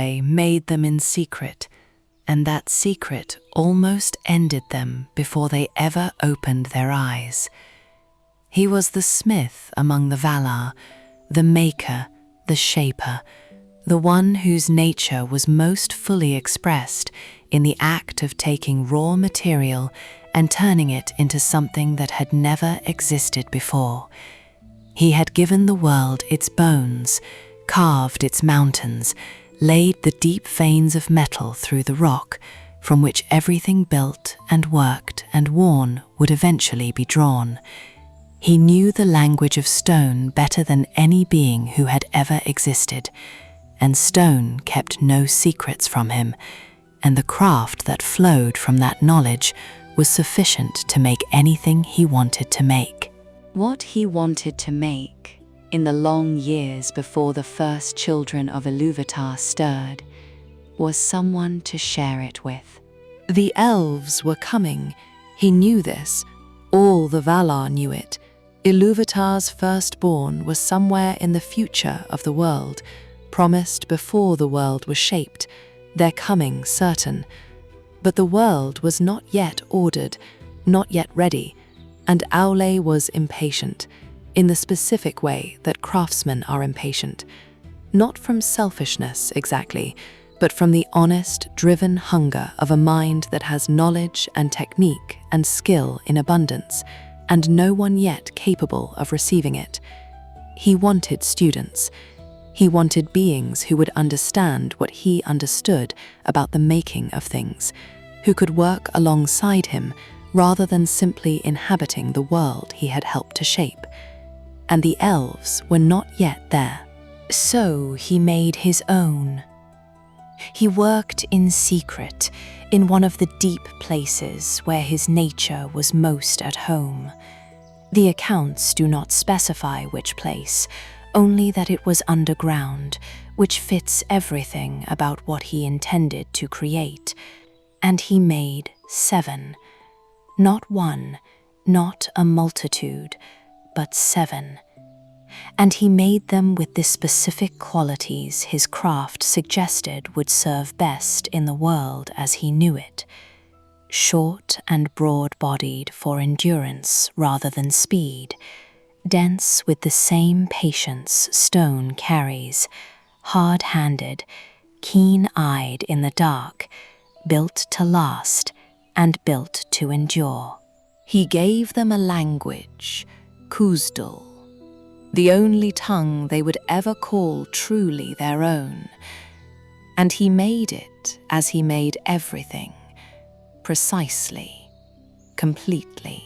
Aule made them in secret, and that secret almost ended them before they ever opened their eyes. He was the smith among the Valar, the maker, the shaper, the one whose nature was most fully expressed in the act of taking raw material and turning it into something that had never existed before. He had given the world its bones, carved its mountains, laid the deep veins of metal through the rock, from which everything built and worked and worn would eventually be drawn. He knew the language of stone better than any being who had ever existed, and stone kept no secrets from him, and the craft that flowed from that knowledge was sufficient to make anything he wanted to make. What he wanted to make, in the long years before the first children of Ilúvatar stirred, was someone to share it with. The elves were coming. He knew this. All the Valar knew it. Ilúvatar's firstborn was somewhere in the future of the world, promised before the world was shaped, their coming certain. But the world was not yet ordered, not yet ready, and Aule was impatient, in the specific way that craftsmen are impatient. Not from selfishness exactly, but from the honest, driven hunger of a mind that has knowledge and technique and skill in abundance, and no one yet capable of receiving it. He wanted students. He wanted beings who would understand what he understood about the making of things, who could work alongside him rather than simply inhabiting the world he had helped to shape. And the elves were not yet there. So he made his own. He worked in secret, in one of the deep places where his nature was most at home. The accounts do not specify which place, only that it was underground, which fits everything about what he intended to create. And he made 7. Not one, not a multitude, but 7. And he made them with the specific qualities his craft suggested would serve best in the world as he knew it. Short and broad-bodied for endurance rather than speed, dense with the same patience stone carries, hard-handed, keen-eyed in the dark, built to last and built to endure. He gave them a language, Khazad-dûm, the only tongue they would ever call truly their own. And he made it as he made everything, precisely, completely,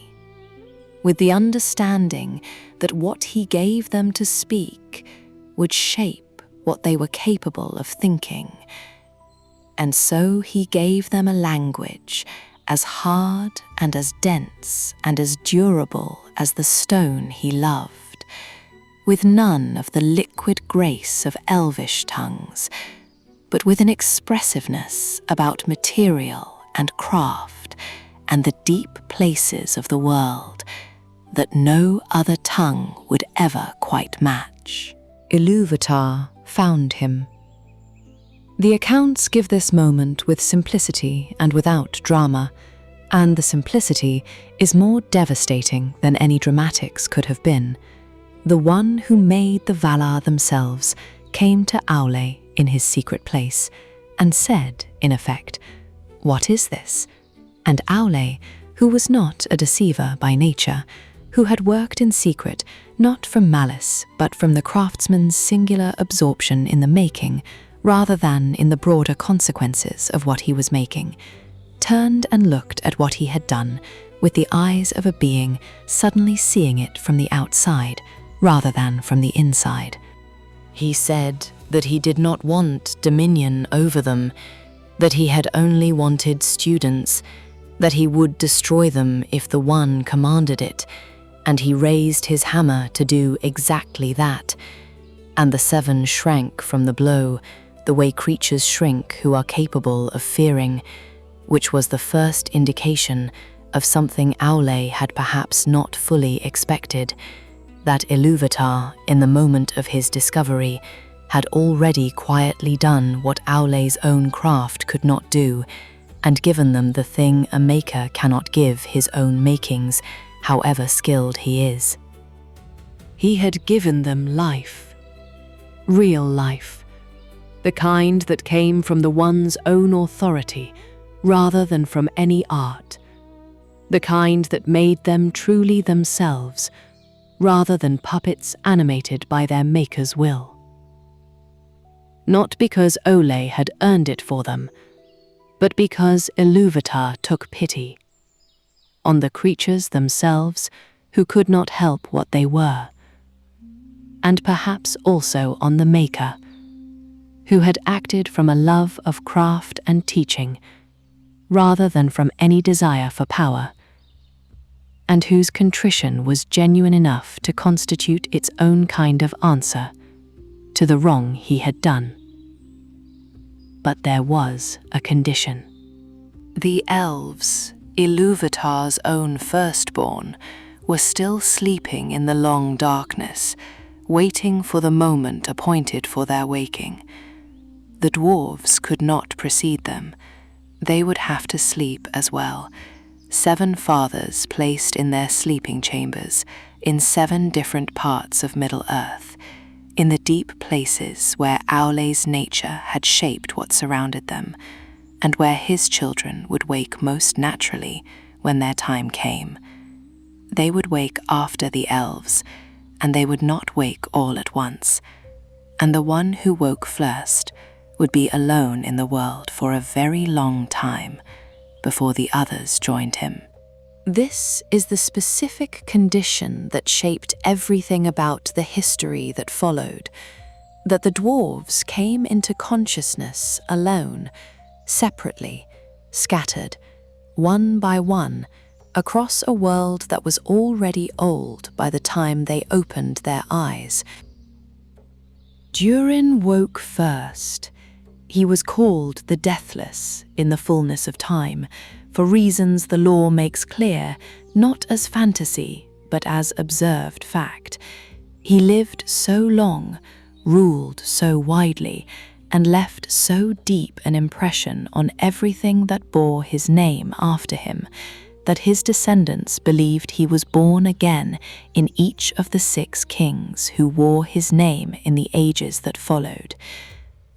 with the understanding that what he gave them to speak would shape what they were capable of thinking. And so he gave them a language as hard and as dense and as durable as the stone he loved, with none of the liquid grace of elvish tongues, but with an expressiveness about material and craft and the deep places of the world that no other tongue would ever quite match. Ilúvatar found him. The accounts give this moment with simplicity and without drama, and the simplicity is more devastating than any dramatics could have been. The one who made the Valar themselves came to Aule in his secret place and said, in effect, "What is this?" And Aule, who was not a deceiver by nature, who had worked in secret not from malice but from the craftsman's singular absorption in the making rather than in the broader consequences of what he was making, turned and looked at what he had done with the eyes of a being suddenly seeing it from the outside rather than from the inside. He said that he did not want dominion over them, that he had only wanted students, that he would destroy them if the One commanded it, and he raised his hammer to do exactly that. And the 7 shrank from the blow, the way creatures shrink who are capable of fearing, which was the first indication of something Aule had perhaps not fully expected, that Ilúvatar, in the moment of his discovery, had already quietly done what Aule's own craft could not do, and given them the thing a maker cannot give his own makings, however skilled he is. He had given them life. Real life. The kind that came from the one's own authority, rather than from any art. The kind that made them truly themselves, rather than puppets animated by their maker's will. Not because Aule had earned it for them, but because Ilúvatar took pity on the creatures themselves who could not help what they were, and perhaps also on the maker, who had acted from a love of craft and teaching, rather than from any desire for power, and whose contrition was genuine enough to constitute its own kind of answer to the wrong he had done. But there was a condition. The Elves, Ilúvatar's own firstborn, were still sleeping in the long darkness, waiting for the moment appointed for their waking. The dwarves could not precede them. They would have to sleep as well. 7 fathers placed in their sleeping chambers in 7 different parts of Middle-earth, in the deep places where Aule's nature had shaped what surrounded them, and where his children would wake most naturally when their time came. They would wake after the elves, and they would not wake all at once, and the one who woke first would be alone in the world for a very long time before the others joined him. This is the specific condition that shaped everything about the history that followed, that the dwarves came into consciousness alone, separately, scattered, one by one, across a world that was already old by the time they opened their eyes. Durin woke first. He was called the Deathless in the fullness of time, for reasons the lore makes clear, not as fantasy, but as observed fact. He lived so long, ruled so widely, and left so deep an impression on everything that bore his name after him, that his descendants believed he was born again in each of the 6 kings who wore his name in the ages that followed.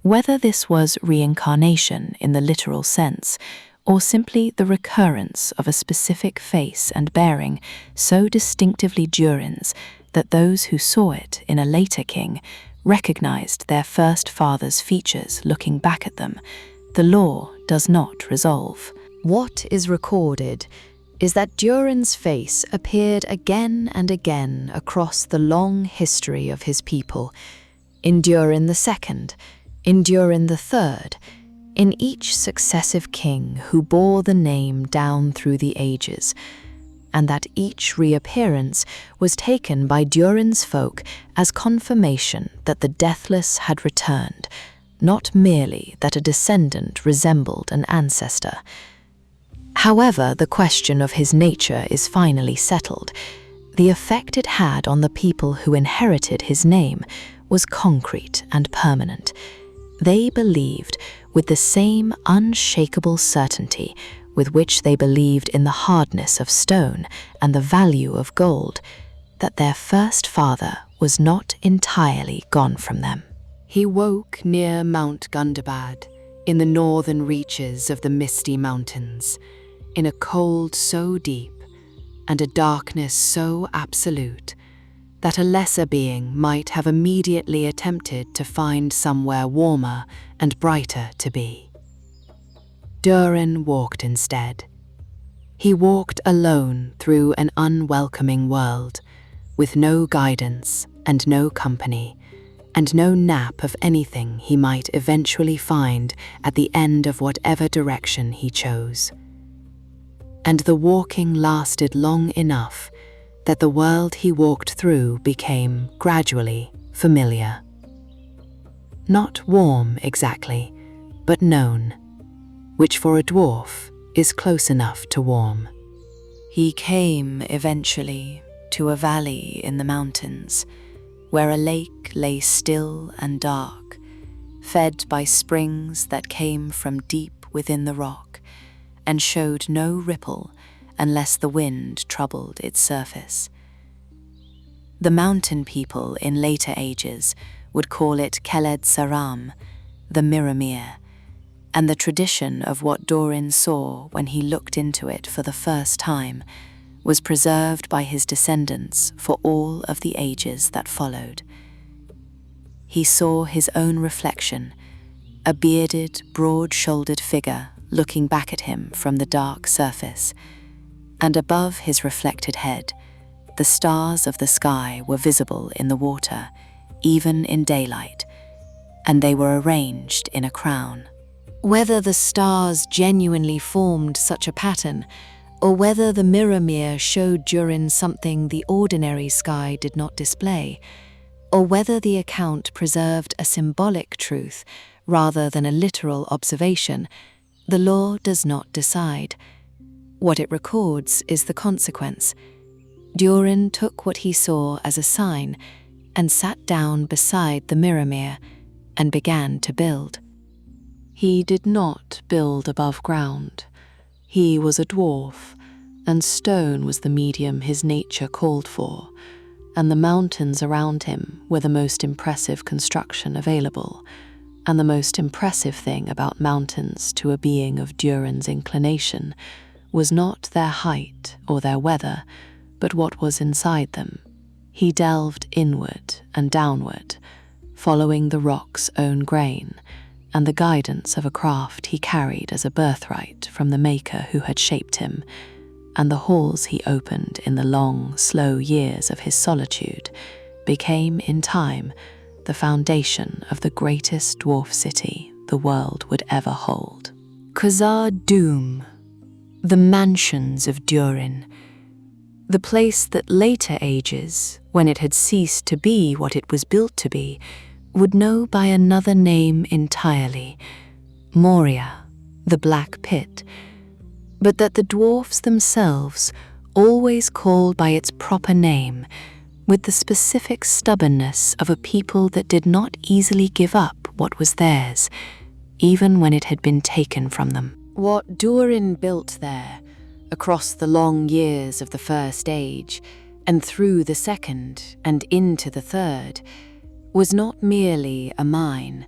Whether this was reincarnation in the literal sense, or simply the recurrence of a specific face and bearing so distinctively Durin's that those who saw it in a later king recognized their first father's features looking back at them, the lore does not resolve. What is recorded is that Durin's face appeared again and again across the long history of his people, in Durin II, in Durin III, in each successive king who bore the name down through the ages, and that each reappearance was taken by Durin's folk as confirmation that the Deathless had returned, not merely that a descendant resembled an ancestor. However, the question of his nature is finally settled. The effect it had on the people who inherited his name was concrete and permanent. They believed, with the same unshakable certainty with which they believed in the hardness of stone and the value of gold, that their first father was not entirely gone from them. He woke near Mount Gundabad, in the northern reaches of the Misty Mountains, in a cold so deep and a darkness so absolute that a lesser being might have immediately attempted to find somewhere warmer and brighter to be. Durin walked instead. He walked alone through an unwelcoming world, with no guidance and no company, and no nap of anything he might eventually find at the end of whatever direction he chose. And the walking lasted long enough that the world he walked through became gradually familiar. Not warm exactly, but known, which for a dwarf is close enough to warm. He came eventually to a valley in the mountains, where a lake lay still and dark fed by springs that came from deep within the rock, and showed no ripple unless the wind troubled its surface. The mountain people in later ages would call it Keled Saram, the Mirror-mere, and the tradition of what Durin saw when he looked into it for the first time was preserved by his descendants for all of the ages that followed. He saw his own reflection, a bearded, broad-shouldered figure looking back at him from the dark surface, and above his reflected head, the stars of the sky were visible in the water, even in daylight, and they were arranged in a crown. Whether the stars genuinely formed such a pattern, or whether the Mirror-mere showed Durin something the ordinary sky did not display, or whether the account preserved a symbolic truth rather than a literal observation, the law does not decide. What it records is the consequence. Durin took what he saw as a sign and sat down beside the Mirror-mere and began to build. He did not build above ground. He was a dwarf, and stone was the medium his nature called for, and the mountains around him were the most impressive construction available, and the most impressive thing about mountains to a being of Durin's inclination was not their height or their weather, but what was inside them. He delved inward and downward, following the rock's own grain, and the guidance of a craft he carried as a birthright from the maker who had shaped him, and the halls he opened in the long, slow years of his solitude became, in time, the foundation of the greatest dwarf city the world would ever hold. Khazad-dûm, the mansions of Durin, the place that later ages, when it had ceased to be what it was built to be, would know by another name entirely, Moria, the Black Pit, but that the dwarfs themselves always called by its proper name, with the specific stubbornness of a people that did not easily give up what was theirs, even when it had been taken from them. What Durin built there, across the long years of the First Age, and through the Second and into the Third, was not merely a mine.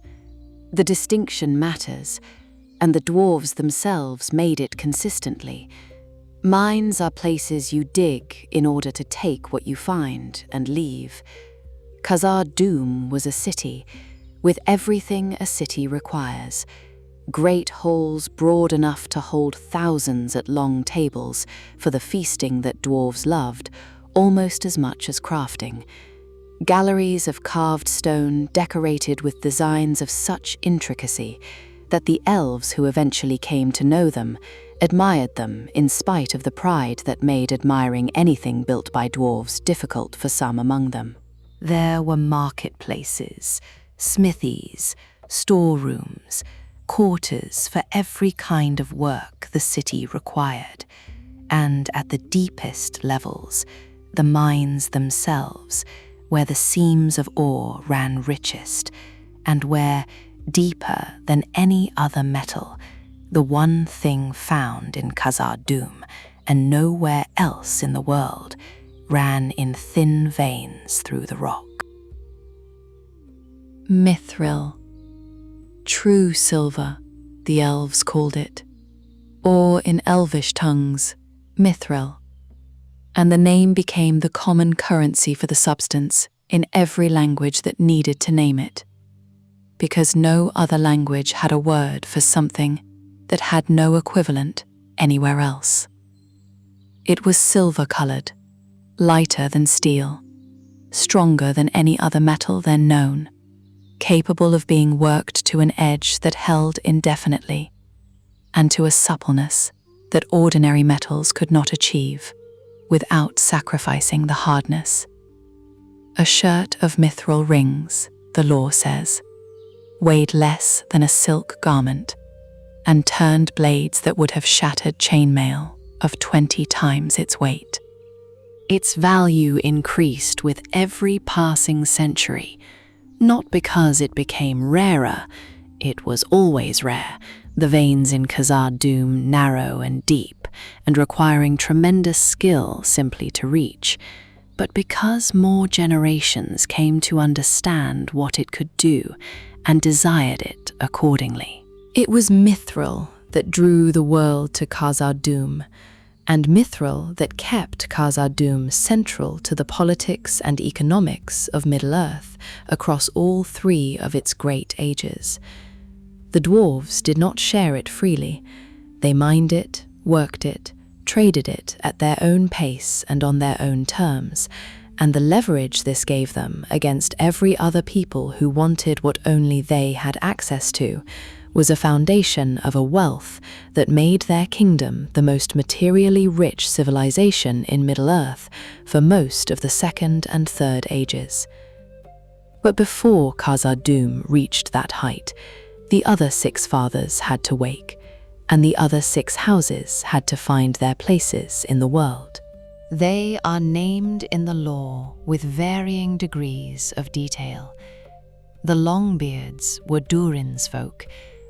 The distinction matters, and the dwarves themselves made it consistently. Mines are places you dig in order to take what you find and leave. Khazad-dûm was a city, with everything a city requires. Great halls broad enough to hold thousands at long tables for the feasting that dwarves loved, almost as much as crafting. Galleries of carved stone decorated with designs of such intricacy that the elves who eventually came to know them admired them in spite of the pride that made admiring anything built by dwarves difficult for some among them. There were marketplaces, smithies, storerooms, quarters for every kind of work the city required, and at the deepest levels, the mines themselves, where the seams of ore ran richest, and where, deeper than any other metal, the one thing found in Khazad-dûm and nowhere else in the world ran in thin veins through the rock. Mithril, true silver, the elves called it, or in elvish tongues, mithril, and the name became the common currency for the substance in every language that needed to name it, because no other language had a word for something that had no equivalent anywhere else. It was silver-colored, lighter than steel, stronger than any other metal then known, capable of being worked to an edge that held indefinitely, and to a suppleness that ordinary metals could not achieve without sacrificing the hardness. A shirt of mithril rings, the law says, weighed less than a silk garment, and turned blades that would have shattered chainmail of 20 times its weight. Its value increased with every passing century, not because it became rarer, It was always rare, the veins in Khazad-dûm narrow and deep, and requiring tremendous skill simply to reach. But because more generations came to understand what it could do and desired it accordingly. It was Mithril that drew the world to Khazad-dûm, and Mithril that kept Khazad-dûm central to the politics and economics of Middle-earth across all three of its great ages. The dwarves did not share it freely. They mined it, worked it, traded it at their own pace and on their own terms, and the leverage this gave them against every other people who wanted what only they had access to was a foundation of a wealth that made their kingdom the most materially rich civilization in Middle-earth for most of the Second and Third Ages. But before Khazad-dûm reached that height, the other 6 fathers had to wake, and the other 6 houses had to find their places in the world. They are named in the lore with varying degrees of detail. The Longbeards were Durin's folk,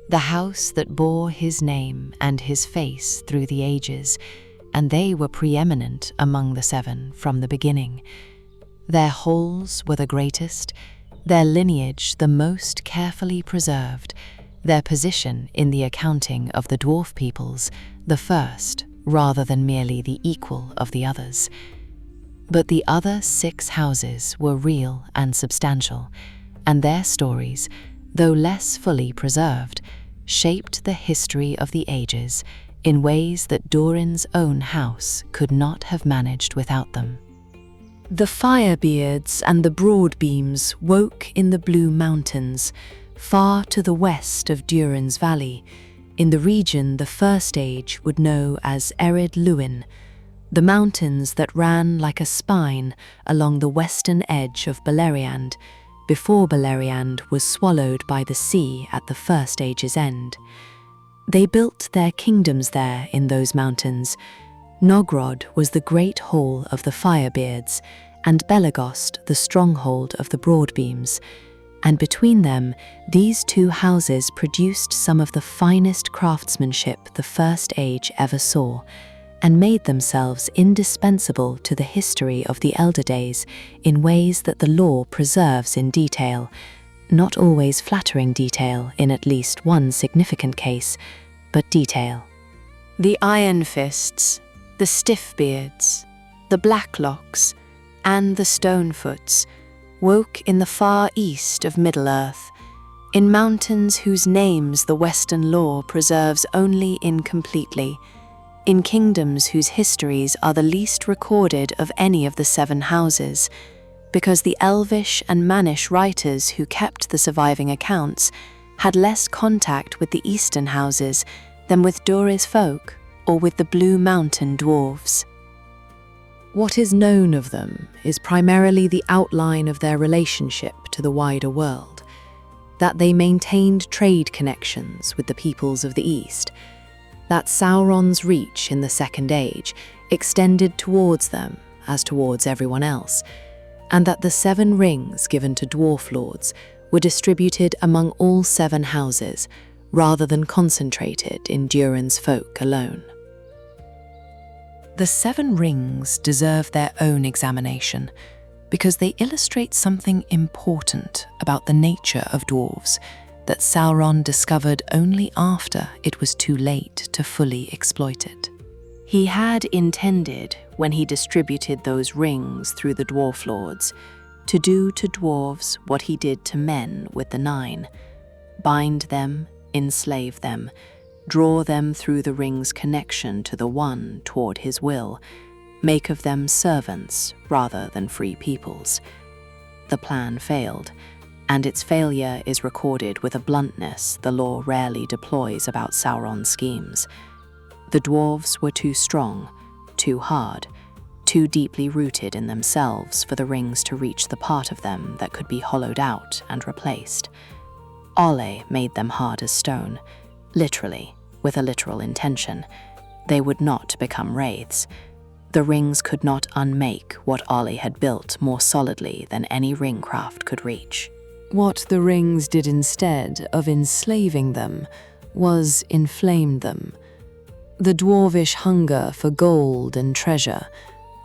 the house that bore his name and his face through the ages, and they were preeminent among the 7 from the beginning. Their halls were the greatest, their lineage the most carefully preserved, their position in the accounting of the dwarf peoples the first rather than merely the equal of the others. But the other 6 houses were real and substantial, and their stories, though less fully preserved, shaped the history of the ages in ways that Durin's own house could not have managed without them. The Firebeards and the Broadbeams woke in the Blue Mountains, far to the west of Durin's valley, in the region the First Age would know as Ered Luin, the mountains that ran like a spine along the western edge of Beleriand, before Beleriand was swallowed by the sea at the First Age's end. They built their kingdoms there in those mountains. Nogrod was the great hall of the Firebeards, and Belegost the stronghold of the Broadbeams, and between them these 2 houses produced some of the finest craftsmanship the First Age ever saw, and made themselves indispensable to the history of the Elder Days in ways that the lore preserves in detail, not always flattering detail in at least one significant case, but detail. The Ironfists, the Stiffbeards, the Blacklocks, and the Stonefoots woke in the far east of Middle-earth, in mountains whose names the Western lore preserves only incompletely, in kingdoms whose histories are the least recorded of any of the 7 houses, because the Elvish and Mannish writers who kept the surviving accounts had less contact with the eastern houses than with Durin's folk or with the Blue Mountain dwarves. What is known of them is primarily the outline of their relationship to the wider world, that they maintained trade connections with the peoples of the East, that Sauron's reach in the Second Age extended towards them as towards everyone else, and that the 7 rings given to dwarf lords were distributed among all 7 houses rather than concentrated in Durin's folk alone. The 7 rings deserve their own examination because they illustrate something important about the nature of dwarves that Sauron discovered only after it was too late to fully exploit it. He had intended, when he distributed those rings through the dwarf lords, to do to dwarves what he did to men with the 9, bind them, enslave them, draw them through the ring's connection to the One toward his will, make of them servants rather than free peoples. The plan failed, and its failure is recorded with a bluntness the lore rarely deploys about Sauron's schemes. The dwarves were too strong, too hard, too deeply rooted in themselves for the rings to reach the part of them that could be hollowed out and replaced. Aule made them hard as stone, literally, with a literal intention. They would not become wraiths. The rings could not unmake what Aule had built more solidly than any ringcraft could reach. What the rings did instead of enslaving them was inflame them. The dwarvish hunger for gold and treasure,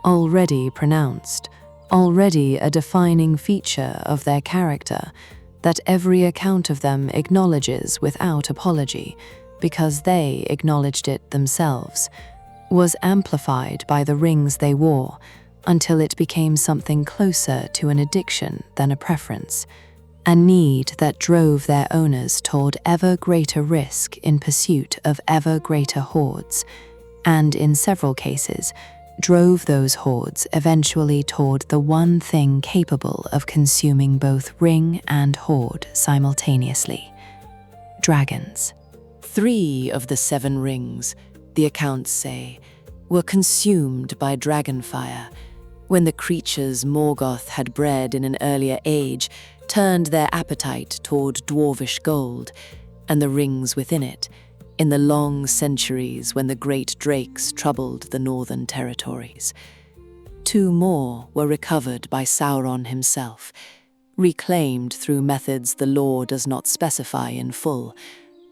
already pronounced, already a defining feature of their character, that every account of them acknowledges without apology, because they acknowledged it themselves, was amplified by the rings they wore, until it became something closer to an addiction than a preference, a need that drove their owners toward ever greater risk in pursuit of ever greater hoards, and in several cases, drove those hoards eventually toward the one thing capable of consuming both ring and hoard simultaneously: dragons. 3 of the 7 rings, the accounts say, were consumed by dragonfire, when the creatures Morgoth had bred in an earlier age turned their appetite toward dwarvish gold, and the rings within it, in the long centuries when the great drakes troubled the northern territories. 2 more were recovered by Sauron himself, reclaimed through methods the lore does not specify in full,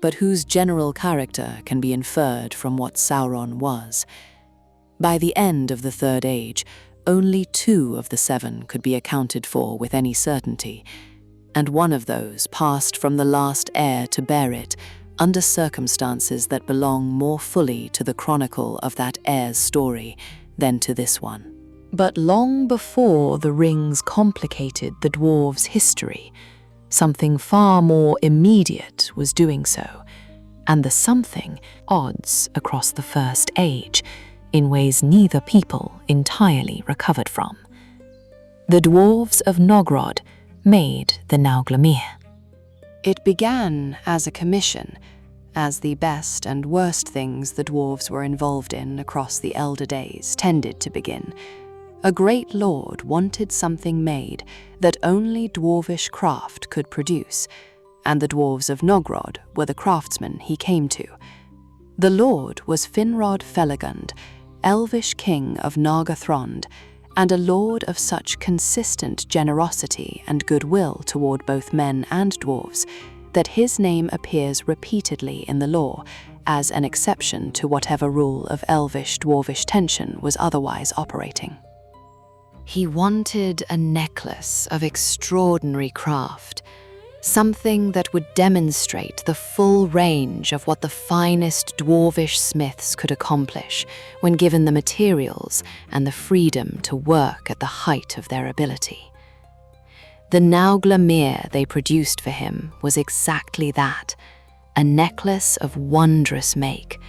but whose general character can be inferred from what Sauron was. By the end of the Third Age, only 2 of the 7 could be accounted for with any certainty, and one of those passed from the last heir to bear it under circumstances that belong more fully to the chronicle of that heir's story than to this one. But long before the rings complicated the dwarves' history, something far more immediate was doing so, and the something odds across the First Age, in ways neither people entirely recovered from. The Dwarves of Nogrod made the Nauglamír. It began as a commission, as the best and worst things the dwarves were involved in across the elder days tended to begin. A great lord wanted something made that only dwarvish craft could produce, and the Dwarves of Nogrod were the craftsmen he came to. The lord was Finrod Felagund, elvish king of Nargothrond, and a lord of such consistent generosity and goodwill toward both men and dwarves that his name appears repeatedly in the lore as an exception to whatever rule of elvish-dwarvish tension was otherwise operating. He wanted a necklace of extraordinary craft, something that would demonstrate the full range of what the finest dwarvish smiths could accomplish when given the materials and the freedom to work at the height of their ability. The Nauglamír they produced for him was exactly that, a necklace of wondrous make,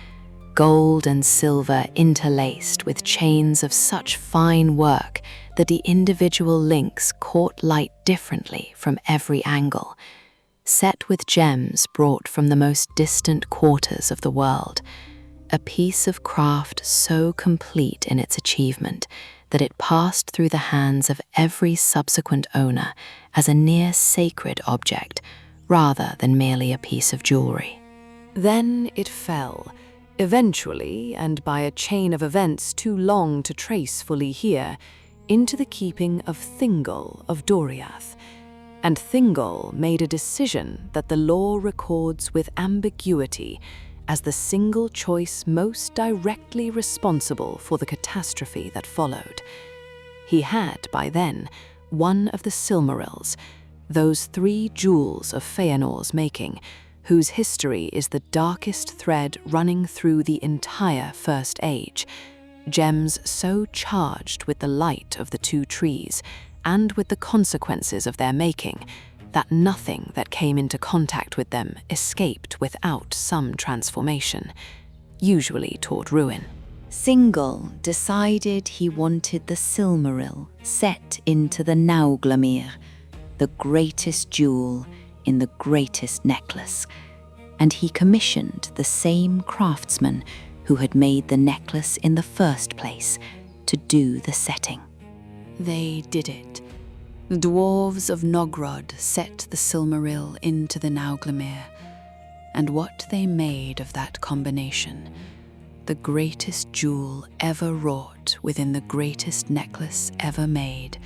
gold and silver interlaced with chains of such fine work that the individual links caught light differently from every angle, set with gems brought from the most distant quarters of the world, a piece of craft so complete in its achievement that it passed through the hands of every subsequent owner as a near sacred object rather than merely a piece of jewelry. Then it fell, eventually, and by a chain of events too long to trace fully here, into the keeping of Thingol of Doriath, and Thingol made a decision that the lore records with ambiguity as the single choice most directly responsible for the catastrophe that followed. He had, by then, one of the Silmarils, those 3 jewels of Feanor's making, whose history is the darkest thread running through the entire First Age, gems so charged with the light of the 2 trees and with the consequences of their making that nothing that came into contact with them escaped without some transformation, usually toward ruin. Thingol decided he wanted the Silmaril set into the Nauglamír, the greatest jewel in the greatest necklace, and he commissioned the same craftsman who had made the necklace in the first place to do the setting. They did it. The Dwarves of Nogrod set the Silmaril into the Nauglamír, and what they made of that combination, the greatest jewel ever wrought within the greatest necklace ever made,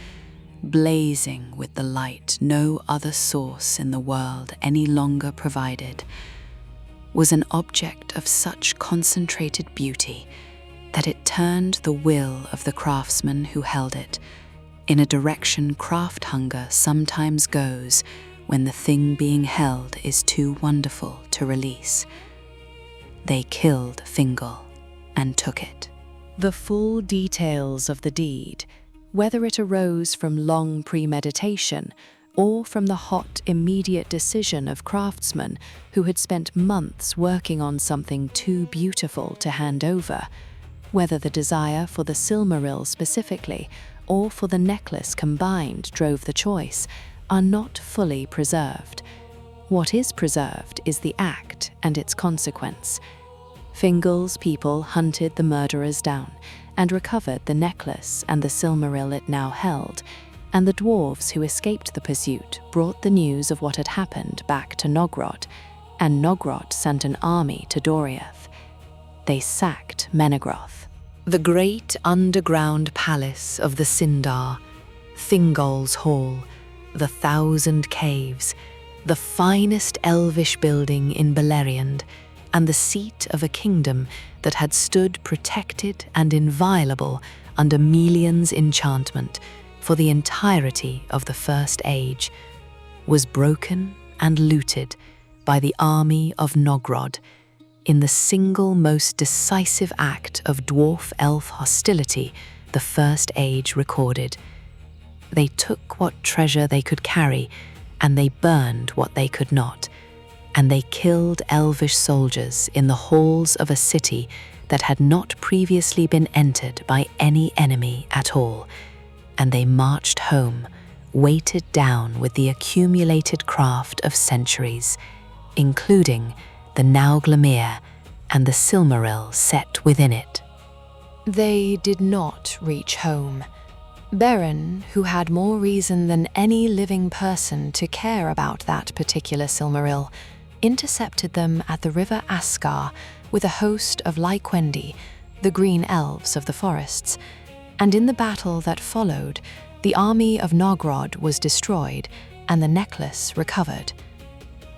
blazing with the light no other source in the world any longer provided, was an object of such concentrated beauty that it turned the will of the craftsman who held it in a direction craft hunger sometimes goes when the thing being held is too wonderful to release. They killed Fingal and took it. The full details of the deed, whether it arose from long premeditation or from the hot, immediate decision of craftsmen who had spent months working on something too beautiful to hand over, whether the desire for the Silmaril specifically or for the necklace combined drove the choice, are not fully preserved. What is preserved is the act and its consequence. Fingal's people hunted the murderers down and recovered the necklace and the Silmaril it now held, and the dwarves who escaped the pursuit brought the news of what had happened back to Nogrod, and Nogrod sent an army to Doriath. They sacked Menegroth, the great underground palace of the Sindar, Thingol's Hall, the 1,000 caves, the finest elvish building in Beleriand, and the seat of a kingdom that had stood protected and inviolable under Melian's enchantment for the entirety of the First Age, was broken and looted by the army of Nogrod in the single most decisive act of dwarf-elf hostility the First Age recorded. They took what treasure they could carry, and they burned what they could not, and they killed elvish soldiers in the halls of a city that had not previously been entered by any enemy at all, and they marched home, weighted down with the accumulated craft of centuries, including the Nauglamír and the Silmaril Set within it. They did not reach home. Beren, who had more reason than any living person to care about that particular Silmaril, intercepted them at the river Ascar with a host of Lyquendi, the green elves of the forests, and in the battle that followed, the army of Nogrod was destroyed and the necklace recovered.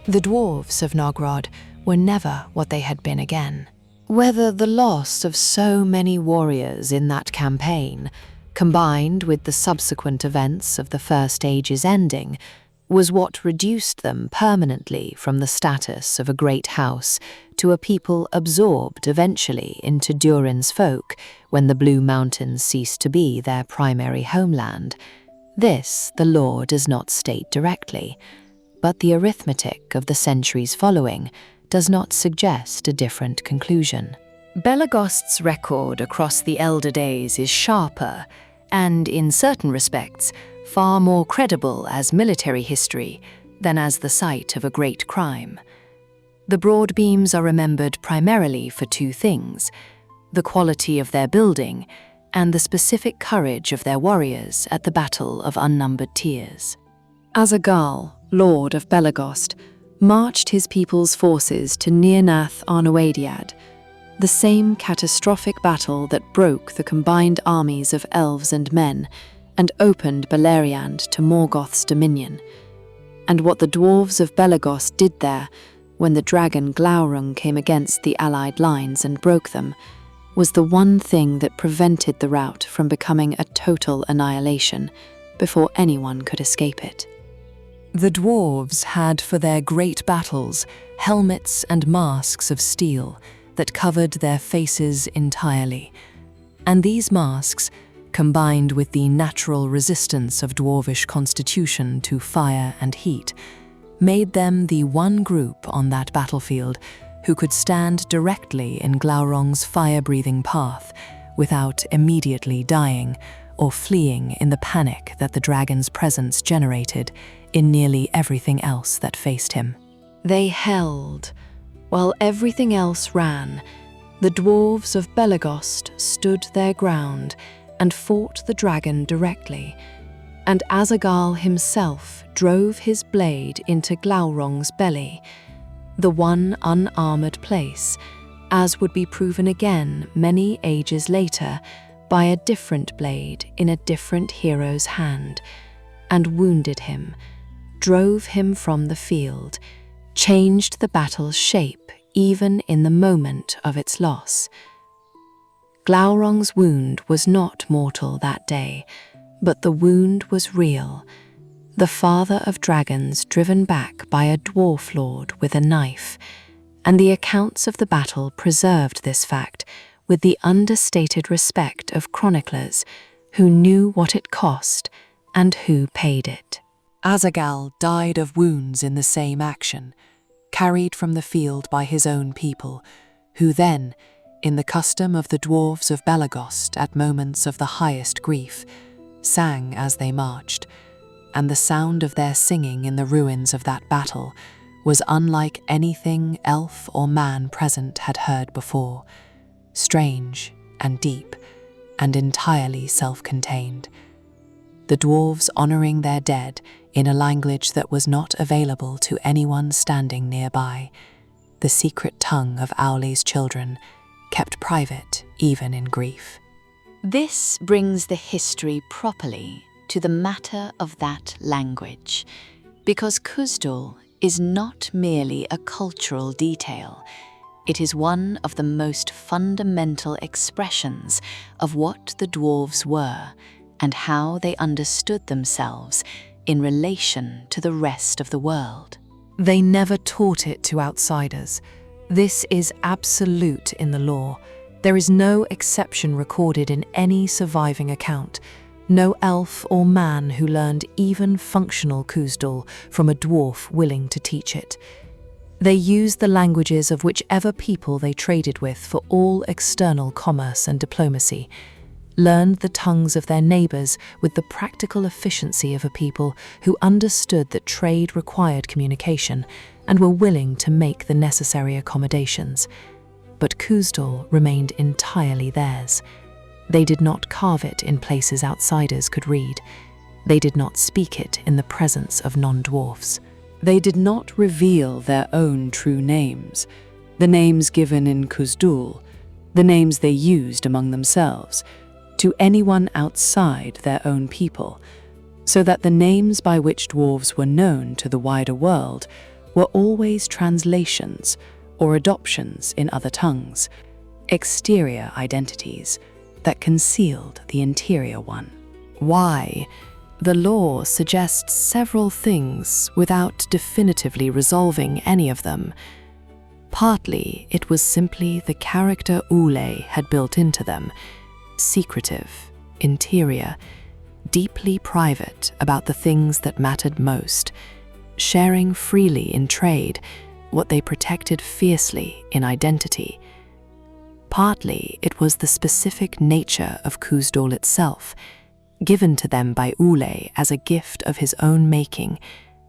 The dwarves of Nogrod were never what they had been again. Whether the loss of so many warriors in that campaign, combined with the subsequent events of the First Age's ending, was what reduced them permanently from the status of a great house to a people absorbed eventually into Durin's folk when the Blue Mountains ceased to be their primary homeland, this the lore does not state directly, but the arithmetic of the centuries following does not suggest a different conclusion. Belegost's record across the elder days is sharper and, in certain respects, far more credible as military history than as the site of a great crime. The Broadbeams are remembered primarily for two things: the quality of their building and the specific courage of their warriors at the Battle of Unnumbered Tears. Azaghal, Lord of Belegost, marched his people's forces to Nirnath Arnoediad, the same catastrophic battle that broke the combined armies of elves and men and opened Beleriand to Morgoth's dominion. And what the Dwarves of Belegost did there, when the dragon Glaurung came against the allied lines and broke them, was the one thing that prevented the rout from becoming a total annihilation before anyone could escape it. The dwarves had for their great battles helmets and masks of steel that covered their faces entirely, and these masks, combined with the natural resistance of dwarvish constitution to fire and heat, made them the one group on that battlefield who could stand directly in Glaurung's fire-breathing path without immediately dying or fleeing in the panic that the dragon's presence generated in nearly everything else that faced him. They held, while everything else ran. The Dwarves of Belegost stood their ground and fought the dragon directly, and Azaghal himself drove his blade into Glaurung's belly, the one unarmored place, as would be proven again many ages later by a different blade in a different hero's hand, and wounded him, drove him from the field, changed the battle's shape even in the moment of its loss. Glaurung's wound was not mortal that day, but the wound was real. The father of dragons driven back by a dwarf lord with a knife, and the accounts of the battle preserved this fact with the understated respect of chroniclers who knew what it cost and who paid it. Azaghal died of wounds in the same action, carried from the field by his own people, who then, in the custom of the Dwarves of Belegost at moments of the highest grief, sang as they marched, and the sound of their singing in the ruins of that battle was unlike anything elf or man present had heard before, strange and deep and entirely self-contained. The dwarves honouring their dead in a language that was not available to anyone standing nearby, the secret tongue of Aule's children, kept private even in grief. This brings the history properly to the matter of that language, because Khazad-dûm is not merely a cultural detail. It is one of the most fundamental expressions of what the dwarves were and how they understood themselves in relation to the rest of the world. They never taught it to outsiders. This is absolute in the lore. There is no exception recorded in any surviving account. No elf or man who learned even functional Khazad-dûm from a dwarf willing to teach it. They used the languages of whichever people they traded with for all external commerce and diplomacy, learned the tongues of their neighbours with the practical efficiency of a people who understood that trade required communication and were willing to make the necessary accommodations. But Khazad-dûm remained entirely theirs. They did not carve it in places outsiders could read. They did not speak it in the presence of non-dwarfs. They did not reveal their own true names, the names given in Khazad-dûm, the names they used among themselves, to anyone outside their own people, so that the names by which dwarves were known to the wider world were always translations or adoptions in other tongues, exterior identities that concealed the interior one. Why? The lore suggests several things without definitively resolving any of them. Partly, it was simply the character Aule had built into them, secretive, interior, deeply private about the things that mattered most, sharing freely in trade what they protected fiercely in identity. Partly, it was the specific nature of Khazad-dûm itself, given to them by Aule as a gift of his own making,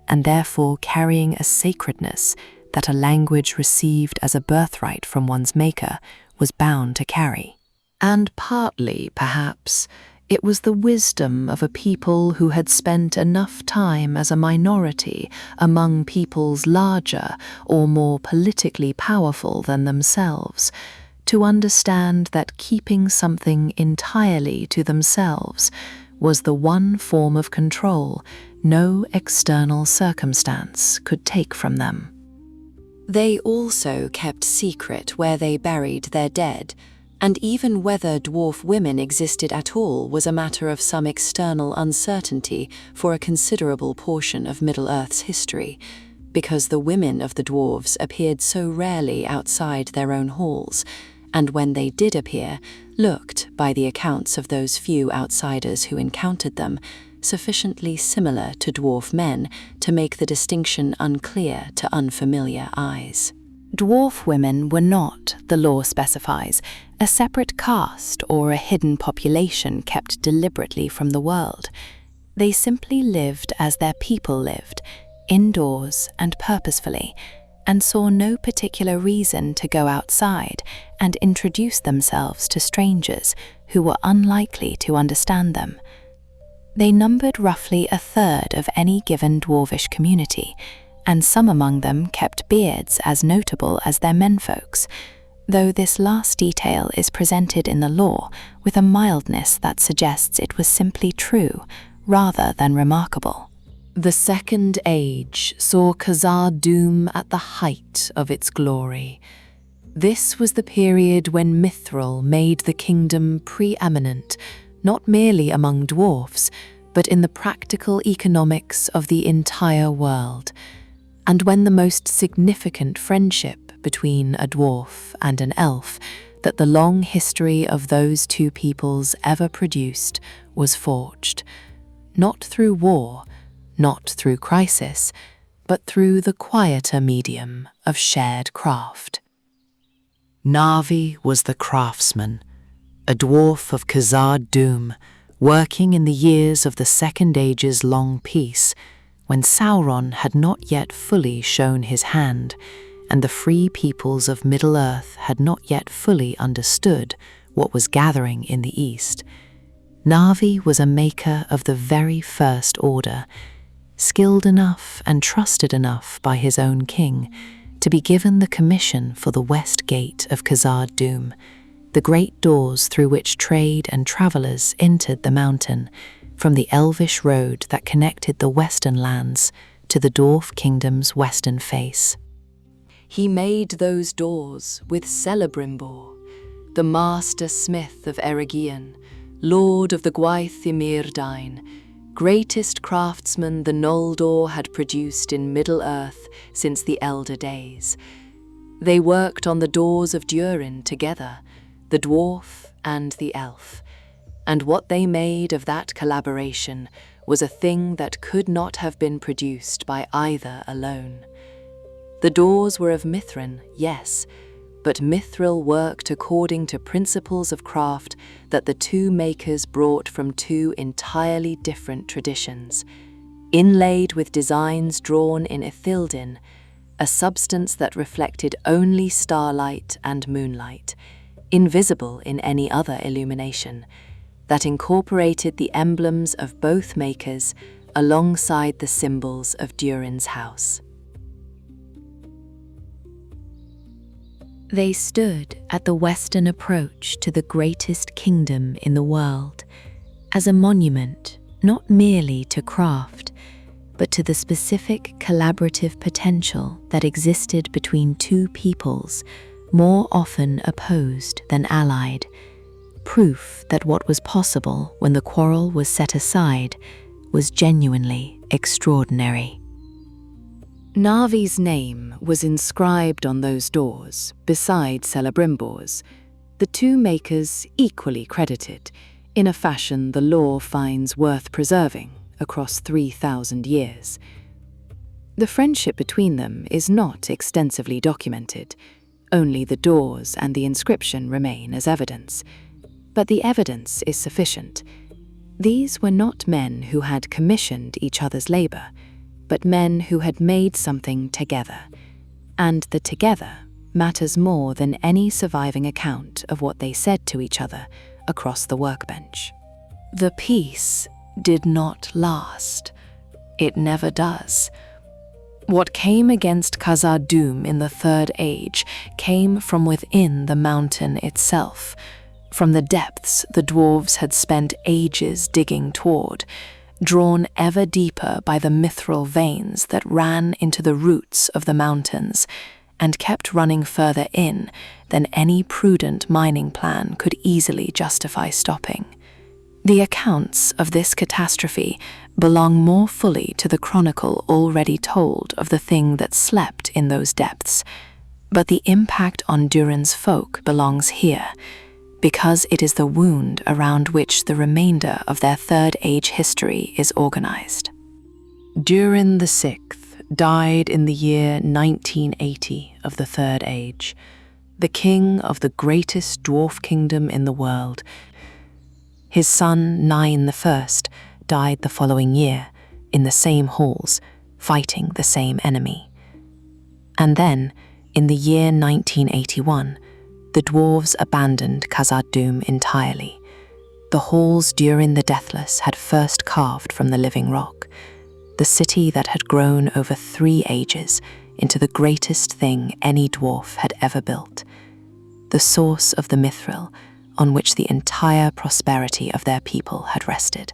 and therefore carrying a sacredness that a language received as a birthright from one's maker was bound to carry. And partly, perhaps, it was the wisdom of a people who had spent enough time as a minority among peoples larger or more politically powerful than themselves, to understand that keeping something entirely to themselves was the one form of control no external circumstance could take from them. They also kept secret where they buried their dead, and even whether dwarf women existed at all was a matter of some external uncertainty for a considerable portion of Middle-earth's history, because the women of the dwarves appeared so rarely outside their own halls, and when they did appear, looked, by the accounts of those few outsiders who encountered them, sufficiently similar to dwarf men to make the distinction unclear to unfamiliar eyes. Dwarf women were not, the law specifies, a separate caste or a hidden population kept deliberately from the world. They simply lived as their people lived, indoors and purposefully, and saw no particular reason to go outside and introduce themselves to strangers who were unlikely to understand them. They numbered roughly a third of any given dwarvish community, and some among them kept beards as notable as their menfolks, though this last detail is presented in the lore with a mildness that suggests it was simply true, rather than remarkable. The Second Age saw Khazad-dûm at the height of its glory. This was the period when Mithril made the kingdom preeminent, not merely among dwarfs, but in the practical economics of the entire world, and when the most significant friendship between a dwarf and an elf that the long history of those two peoples ever produced was forged, not through war, not through crisis, but through the quieter medium of shared craft. Narvi was the craftsman, a dwarf of Khazad-dûm, working in the years of the Second Age's long peace, when Sauron had not yet fully shown his hand, and the free peoples of Middle-earth had not yet fully understood what was gathering in the east. Narvi was a maker of the very first order, skilled enough and trusted enough by his own king to be given the commission for the west gate of Khazad-dûm, the great doors through which trade and travellers entered the mountain from the elvish road that connected the western lands to the dwarf kingdom's western face. He made those doors with Celebrimbor, the master smith of Erebor, lord of the Gwaith Imyrdain, greatest craftsman the Noldor had produced in Middle-earth since the elder days. They worked on the doors of Durin together, the dwarf and the elf, and what they made of that collaboration was a thing that could not have been produced by either alone. The doors were of Mithrin, yes, but Mithril worked according to principles of craft that the two makers brought from two entirely different traditions, inlaid with designs drawn in Ithildin, a substance that reflected only starlight and moonlight, invisible in any other illumination, that incorporated the emblems of both makers alongside the symbols of Durin's house. They stood at the western approach to the greatest kingdom in the world, as a monument not merely to craft, but to the specific collaborative potential that existed between two peoples more often opposed than allied, proof that what was possible when the quarrel was set aside was genuinely extraordinary. Narvi's name was inscribed on those doors, beside Celebrimbor's, the two makers equally credited, in a fashion the lore finds worth preserving across 3,000 years. The friendship between them is not extensively documented, only the doors and the inscription remain as evidence. But the evidence is sufficient. These were not men who had commissioned each other's labor, but men who had made something together, and the together matters more than any surviving account of what they said to each other across the workbench. The peace did not last. It never does. What came against Khazad-dûm in the Third Age came from within the mountain itself, from the depths the dwarves had spent ages digging toward, drawn ever deeper by the mithril veins that ran into the roots of the mountains and kept running further in than any prudent mining plan could easily justify stopping. The accounts of this catastrophe belong more fully to the chronicle already told of the thing that slept in those depths, but the impact on Durin's folk belongs here, because it is the wound around which the remainder of their Third Age history is organized. Durin VI died in the year 1980 of the Third Age, the king of the greatest dwarf kingdom in the world. His son, Nain I, died the following year, in the same halls, fighting the same enemy. And then, in the year 1981, the dwarves abandoned Khazad-dûm entirely, the halls Durin the Deathless had first carved from the living rock, the city that had grown over 3 ages into the greatest thing any dwarf had ever built, the source of the mithril on which the entire prosperity of their people had rested,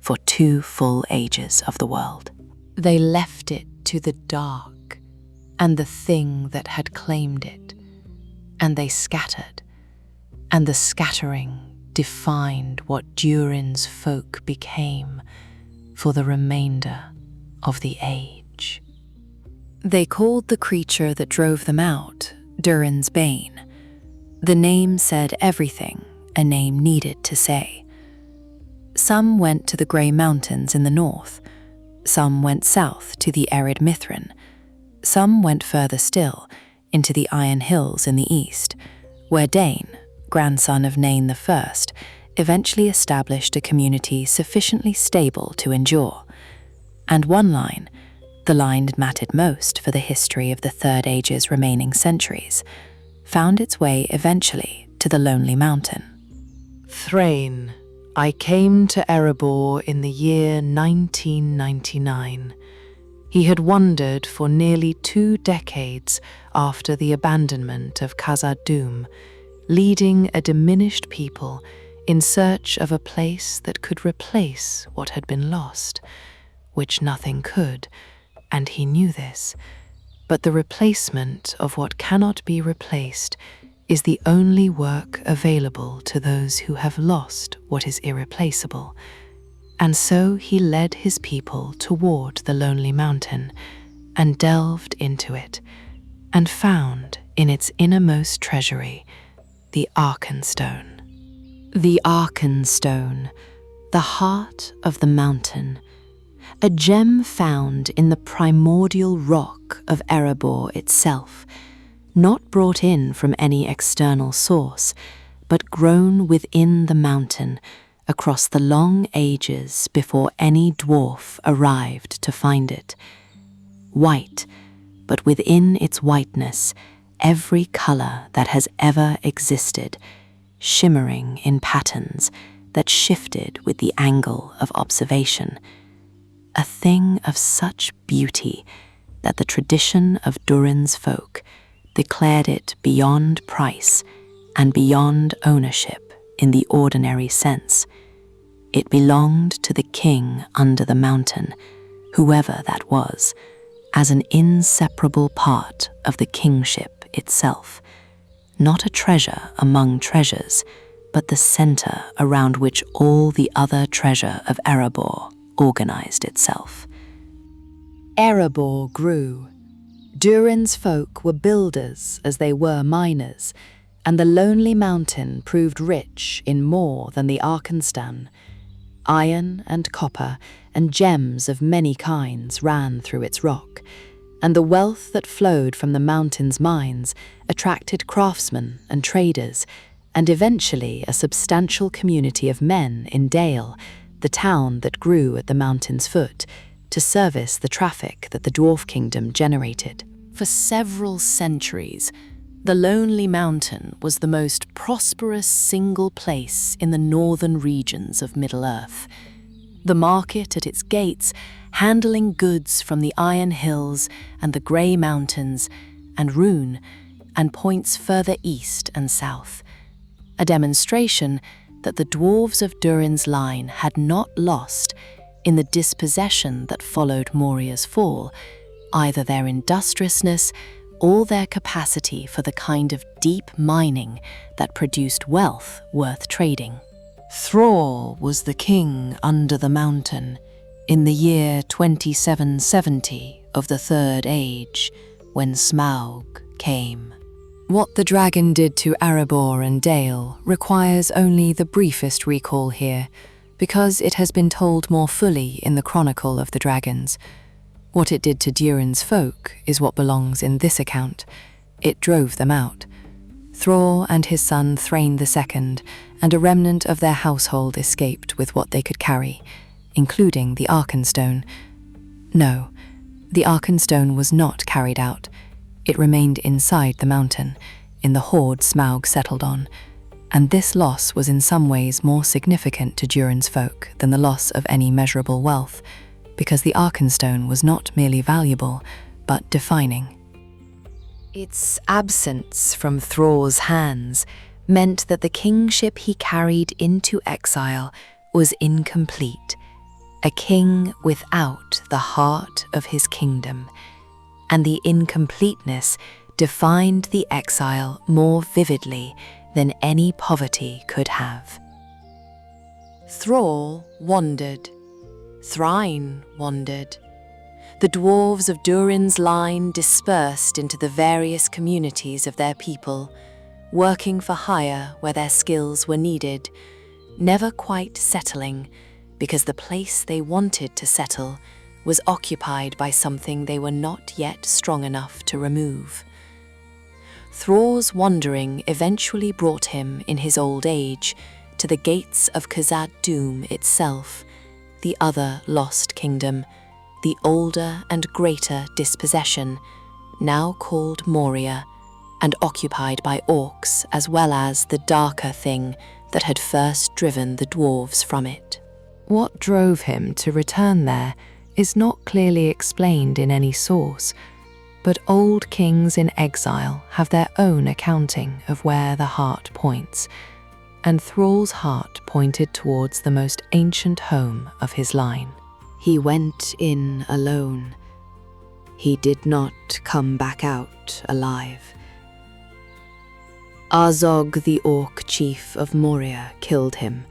for 2 full ages of the world. They left it to the dark and the thing that had claimed it, and they scattered, and the scattering defined what Durin's folk became for the remainder of the age. They called the creature that drove them out Durin's Bane. The name said everything a name needed to say. Some went to the Grey Mountains in the north, some went south to the arid Mithrin, some went further still into the Iron Hills in the east, where Dane, grandson of Nain I, eventually established a community sufficiently stable to endure. And one line, the line that mattered most for the history of the Third Age's remaining centuries, found its way eventually to the Lonely Mountain. Thráin I came to Erebor in the year 1999. He had wandered for nearly 2 decades after the abandonment of Khazad-dûm, leading a diminished people in search of a place that could replace what had been lost, which nothing could, and he knew this. But the replacement of what cannot be replaced is the only work available to those who have lost what is irreplaceable. And so he led his people toward the Lonely Mountain and delved into it, and found in its innermost treasury the Arkenstone. The Arkenstone, the heart of the mountain, a gem found in the primordial rock of Erebor itself, not brought in from any external source, but grown within the mountain across the long ages before any dwarf arrived to find it. White, but within its whiteness, every colour that has ever existed, shimmering in patterns that shifted with the angle of observation. A thing of such beauty that the tradition of Durin's folk declared it beyond price and beyond ownership in the ordinary sense. It belonged to the king under the mountain, whoever that was, as an inseparable part of the kingship itself, not a treasure among treasures, but the centre around which all the other treasure of Erebor organized itself. Erebor grew. Durin's folk were builders as they were miners, and the Lonely Mountain proved rich in more than the Arkenstone. Iron and copper and gems of many kinds ran through its rock, and the wealth that flowed from the mountain's mines attracted craftsmen and traders, and eventually a substantial community of men in Dale, the town that grew at the mountain's foot, to service the traffic that the dwarf kingdom generated. For several centuries, the Lonely Mountain was the most prosperous single place in the northern regions of Middle-earth. The market at its gates, handling goods from the Iron Hills and the Grey Mountains and Rhûn, and points further east and south. A demonstration that the dwarves of Durin's line had not lost in the dispossession that followed Moria's fall, either their industriousness or their capacity for the kind of deep mining that produced wealth worth trading. Thráin was the king under the mountain in the year 2770 of the Third Age, when Smaug came. What the dragon did to Erebor and Dale requires only the briefest recall here, because it has been told more fully in the Chronicle of the Dragons. What it did to Durin's folk is what belongs in this account. It drove them out. Thráin and his son Thráin II and a remnant of their household escaped with what they could carry, including the Arkenstone. No, the Arkenstone was not carried out. It remained inside the mountain, in the hoard Smaug settled on, and this loss was in some ways more significant to Durin's folk than the loss of any measurable wealth, because the Arkenstone was not merely valuable, but defining. Its absence from Thráin's hands meant that the kingship he carried into exile was incomplete, a king without the heart of his kingdom, and the incompleteness defined the exile more vividly than any poverty could have. Thrall wandered. Thráin wandered. The dwarves of Durin's line dispersed into the various communities of their people, working for hire where their skills were needed, never quite settling, because the place they wanted to settle was occupied by something they were not yet strong enough to remove. Thrall's wandering eventually brought him, in his old age, to the gates of Khazad-dûm itself, the other lost kingdom, the older and greater dispossession, now called Moria, and occupied by orcs as well as the darker thing that had first driven the dwarves from it. What drove him to return there is not clearly explained in any source, but old kings in exile have their own accounting of where the heart points, and Thrall's heart pointed towards the most ancient home of his line. He went in alone. He did not come back out alive. Azog, the orc chief of Moria, killed him,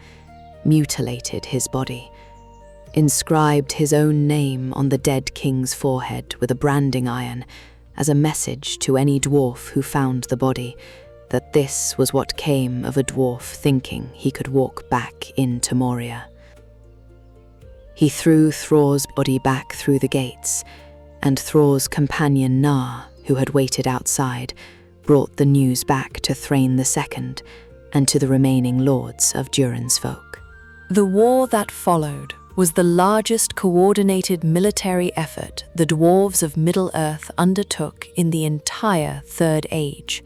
mutilated his body, inscribed his own name on the dead king's forehead with a branding iron as a message to any dwarf who found the body that this was what came of a dwarf thinking he could walk back into Moria. He threw Thrall's body back through the gates, and Thrall's companion Nar, who had waited outside, brought the news back to Thráin II and to the remaining lords of Durin's folk. The war that followed was the largest coordinated military effort the Dwarves of Middle-earth undertook in the entire Third Age.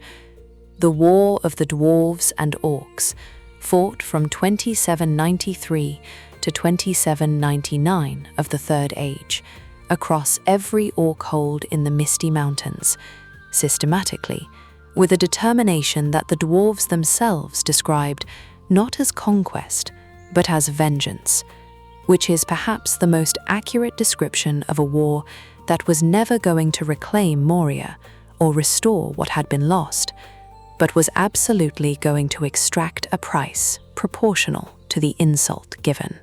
The War of the Dwarves and Orcs, fought from 2793 to 2799 of the Third Age, across every orc hold in the Misty Mountains, systematically, with a determination that the dwarves themselves described not as conquest, but as vengeance, which is perhaps the most accurate description of a war that was never going to reclaim Moria or restore what had been lost, but was absolutely going to extract a price proportional to the insult given.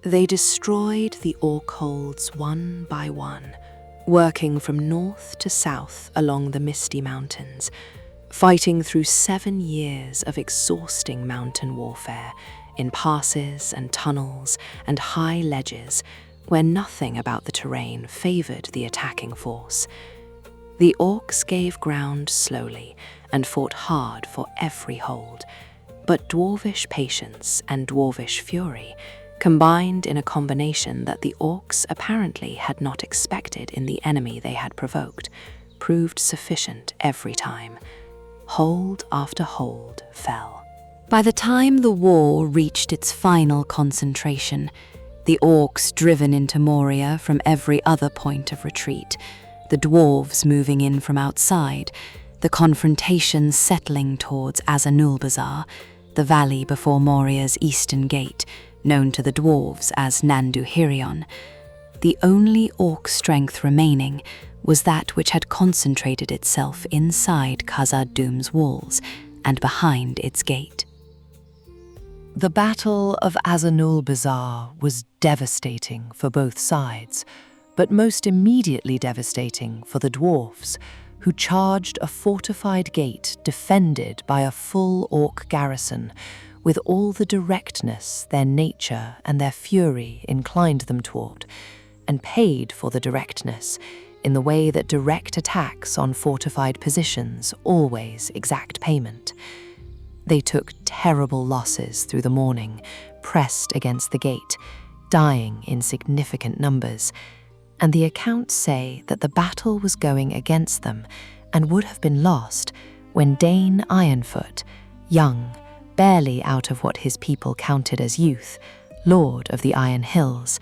They destroyed the orc holds one by one, working from north to south along the Misty Mountains, fighting through 7 years of exhausting mountain warfare in passes and tunnels and high ledges where nothing about the terrain favoured the attacking force. The orcs gave ground slowly and fought hard for every hold, but dwarvish patience and dwarvish fury, combined in a combination that the orcs apparently had not expected in the enemy they had provoked, proved sufficient every time. Hold after hold fell. By the time the war reached its final concentration, the orcs driven into Moria from every other point of retreat, the dwarves moving in from outside, the confrontation settling towards Azanulbizar, the valley before Moria's eastern gate, known to the dwarves as Nanduhirion, the only orc strength remaining was that which had concentrated itself inside Khazad-dûm's walls and behind its gate. The Battle of Azanulbizar was devastating for both sides, but most immediately devastating for the dwarfs, who charged a fortified gate defended by a full orc garrison, with all the directness their nature and their fury inclined them toward, and paid for the directness in the way that direct attacks on fortified positions always exact payment. They took terrible losses through the morning, pressed against the gate, dying in significant numbers, and the accounts say that the battle was going against them and would have been lost when Dane Ironfoot, young, barely out of what his people counted as youth, Lord of the Iron Hills,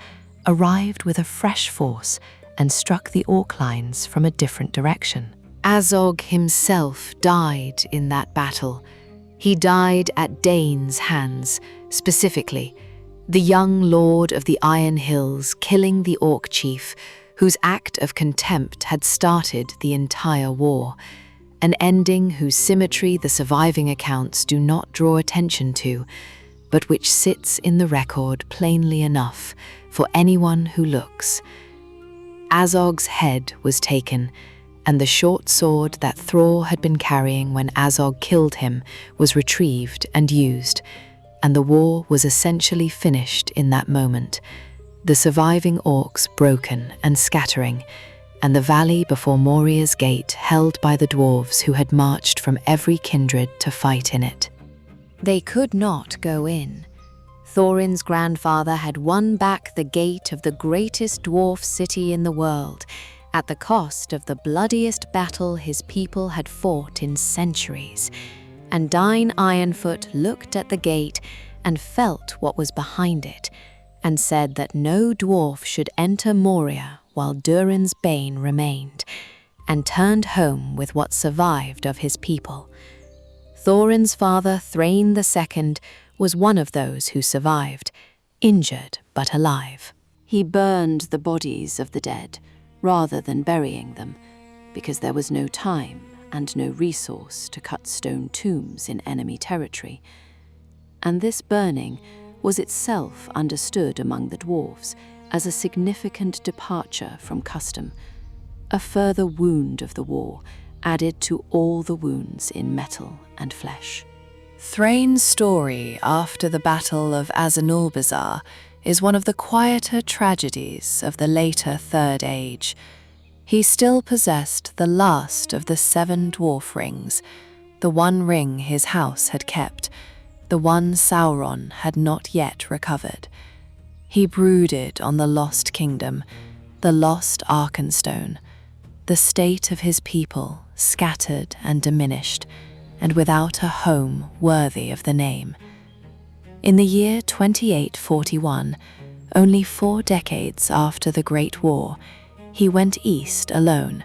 arrived with a fresh force and struck the orc lines from a different direction. Azog himself died in that battle. He died at Dane's hands, specifically, the young lord of the Iron Hills killing the Orc chief, whose act of contempt had started the entire war, an ending whose symmetry the surviving accounts do not draw attention to, but which sits in the record plainly enough for anyone who looks. Azog's head was taken, and the short sword that Thrall had been carrying when Azog killed him was retrieved and used, and the war was essentially finished in that moment, the surviving Orcs broken and scattering, and the valley before Moria's gate held by the dwarves who had marched from every kindred to fight in it. They could not go in. Thorin's grandfather had won back the gate of the greatest dwarf city in the world, at the cost of the bloodiest battle his people had fought in centuries. And Dain Ironfoot looked at the gate and felt what was behind it, and said that no dwarf should enter Moria while Durin's bane remained, and turned home with what survived of his people. Thorin's father, Thráin II, was one of those who survived, injured but alive. He burned the bodies of the dead, rather than burying them, because there was no time and no resource to cut stone tombs in enemy territory. And this burning was itself understood among the dwarves as a significant departure from custom, a further wound of the war added to all the wounds in metal and flesh. Thráin's story after the Battle of Azanulbizar is one of the quieter tragedies of the later Third Age. He still possessed the last of the 7 dwarf rings, the one ring his house had kept, the one Sauron had not yet recovered. He brooded on the lost kingdom, the lost Arkenstone, the state of his people scattered and diminished, and without a home worthy of the name. In the year 2841, only 4 decades after the Great War, he went east alone,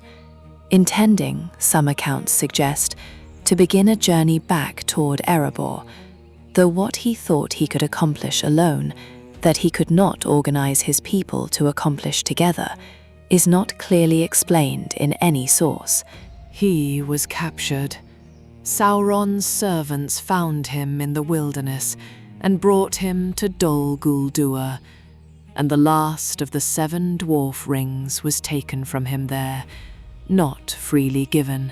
intending, some accounts suggest, to begin a journey back toward Erebor, though what he thought he could accomplish alone, that he could not organize his people to accomplish together, is not clearly explained in any source. He was captured. Sauron's servants found him in the wilderness and brought him to Dol Guldur, and the last of the 7 dwarf rings was taken from him there, not freely given.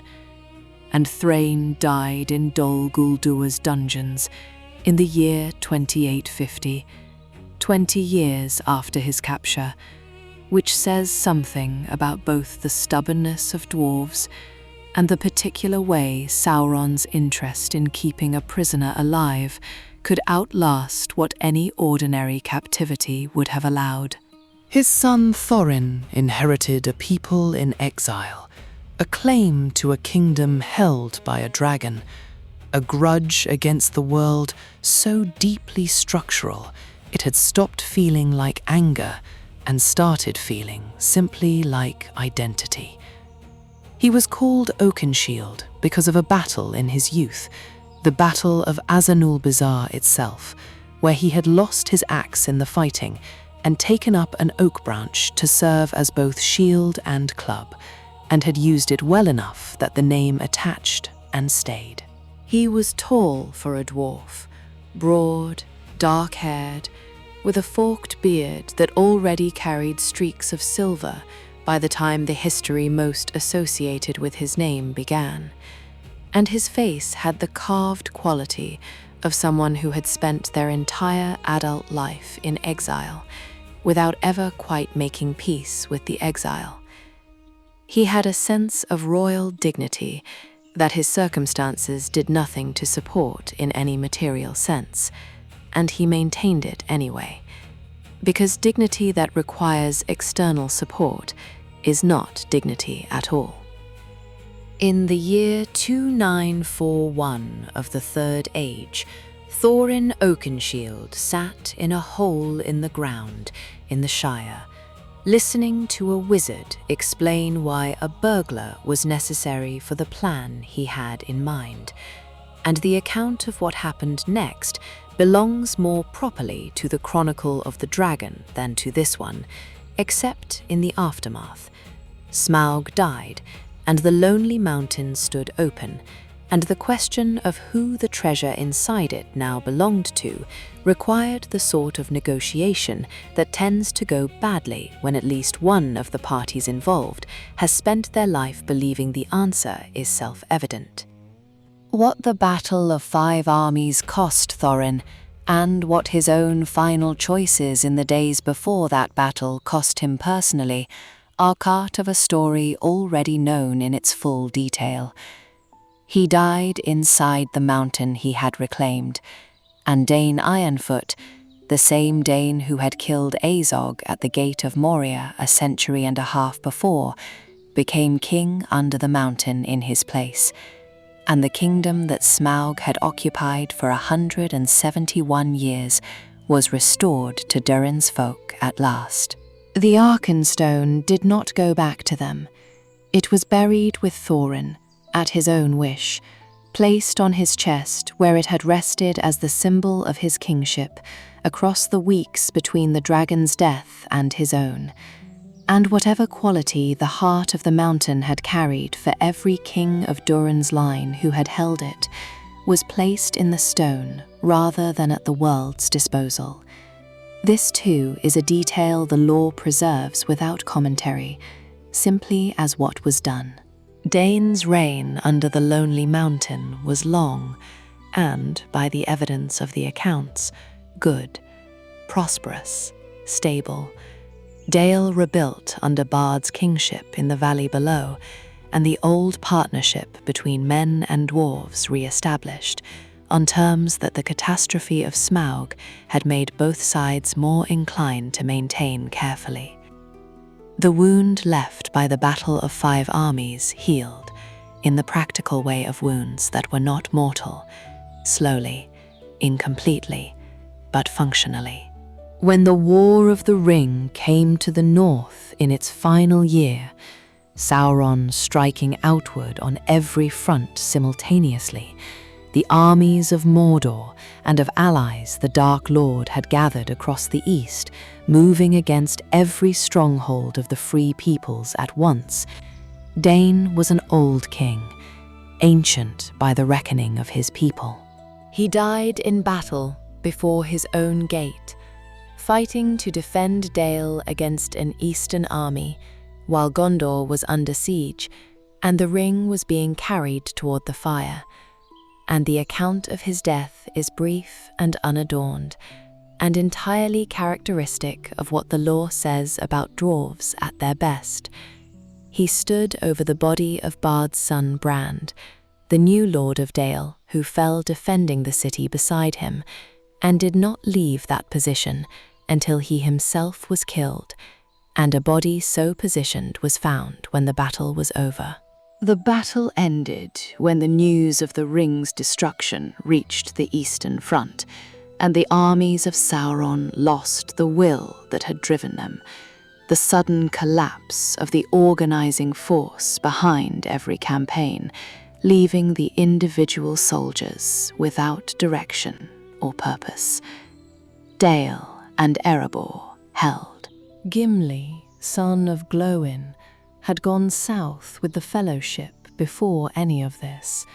And Thráin died in Dol Guldur's dungeons in the year 2850, 20 years after his capture, which says something about both the stubbornness of dwarves and the particular way Sauron's interest in keeping a prisoner alive could outlast what any ordinary captivity would have allowed. His son Thorin inherited a people in exile, a claim to a kingdom held by a dragon, a grudge against the world so deeply structural it had stopped feeling like anger and started feeling simply like identity. He was called Oakenshield because of a battle in his youth, the Battle of Azanulbizar itself, where he had lost his axe in the fighting and taken up an oak branch to serve as both shield and club, and had used it well enough that the name attached and stayed. He was tall for a dwarf, broad, dark-haired, with a forked beard that already carried streaks of silver by the time the history most associated with his name began, and his face had the carved quality of someone who had spent their entire adult life in exile, without ever quite making peace with the exile. He had a sense of royal dignity that his circumstances did nothing to support in any material sense, and he maintained it anyway, because dignity that requires external support is not dignity at all. In the year 2941 of the Third Age, Thorin Oakenshield sat in a hole in the ground in the Shire, listening to a wizard explain why a burglar was necessary for the plan he had in mind, and the account of what happened next belongs more properly to the Chronicle of the Dragon than to this one, except in the aftermath. Smaug died, and the lonely mountain stood open, and the question of who the treasure inside it now belonged to required the sort of negotiation that tends to go badly when at least one of the parties involved has spent their life believing the answer is self-evident. What the Battle of 5 Armies cost Thorin, and what his own final choices in the days before that battle cost him personally, are part of a story already known in its full detail. He died inside the mountain he had reclaimed, and Dane Ironfoot, the same Dane who had killed Azog at the gate of Moria a century and a half before, became king under the mountain in his place, and the kingdom that Smaug had occupied for 171 years was restored to Durin's folk at last. The Arkenstone did not go back to them. It was buried with Thorin, at his own wish, placed on his chest where it had rested as the symbol of his kingship across the weeks between the dragon's death and his own. And whatever quality the heart of the mountain had carried for every king of Durin's line who had held it, was placed in the stone rather than at the world's disposal. This too is a detail the lore preserves without commentary, simply as what was done. Dane's reign under the lonely mountain was long and, by the evidence of the accounts, good, prosperous, stable. Dale rebuilt under Bard's kingship in the valley below, and the old partnership between men and dwarves re-established, on terms that the catastrophe of Smaug had made both sides more inclined to maintain carefully. The wound left by the Battle of 5 Armies healed, in the practical way of wounds that were not mortal, slowly, incompletely, but functionally. When the War of the Ring came to the north in its final year, Sauron striking outward on every front simultaneously, the armies of Mordor and of allies the Dark Lord had gathered across the east, moving against every stronghold of the free peoples at once. Dane was an old king, ancient by the reckoning of his people. He died in battle before his own gate, fighting to defend Dale against an eastern army, while Gondor was under siege, and the ring was being carried toward the fire. And the account of his death is brief and unadorned, and entirely characteristic of what the lore says about dwarves at their best. He stood over the body of Bard's son Brand, the new lord of Dale, who fell defending the city beside him, and did not leave that position until he himself was killed, and a body so positioned was found when the battle was over. The battle ended when the news of the ring's destruction reached the eastern front, and the armies of Sauron lost the will that had driven them, the sudden collapse of the organizing force behind every campaign, leaving the individual soldiers without direction or purpose. Dale and Erebor held. Gimli, son of Glóin, had gone south with the Fellowship before any of this,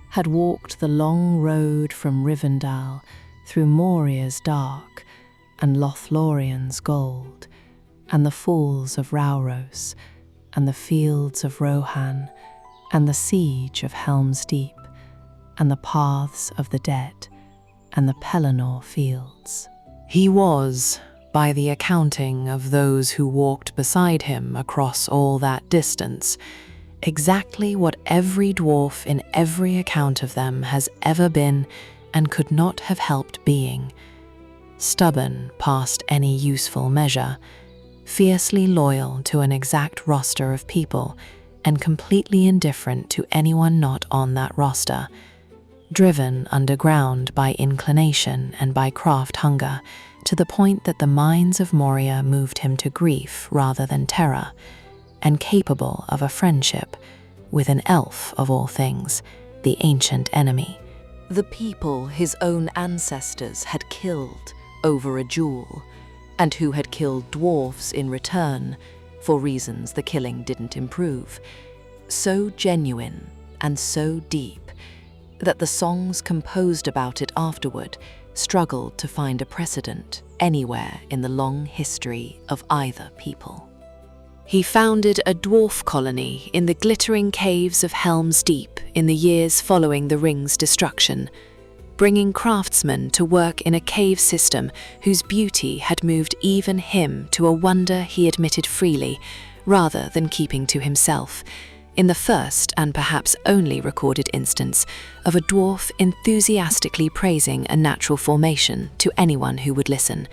had walked the long road from Rivendell through Moria's dark and Lothlorien's gold, and the falls of Rauros, and the fields of Rohan, and the siege of Helm's Deep, and the paths of the dead, and the Pelennor fields. He was, by the accounting of those who walked beside him across all that distance, exactly what every dwarf in every account of them has ever been and could not have helped being. Stubborn past any useful measure, fiercely loyal to an exact roster of people, and completely indifferent to anyone not on that roster, driven underground by inclination and by craft hunger, to the point that the mines of Moria moved him to grief rather than terror, and capable of a friendship with an elf of all things, the ancient enemy. The people his own ancestors had killed over a jewel, and who had killed dwarfs in return, for reasons the killing didn't improve. So genuine and so deep that the songs composed about it afterward struggled to find a precedent anywhere in the long history of either people. He founded a dwarf colony in the glittering caves of Helm's Deep in the years following the ring's destruction, bringing craftsmen to work in a cave system whose beauty had moved even him to a wonder he admitted freely, rather than keeping to himself, in the first and perhaps only recorded instance of a dwarf enthusiastically praising a natural formation to anyone who would listen.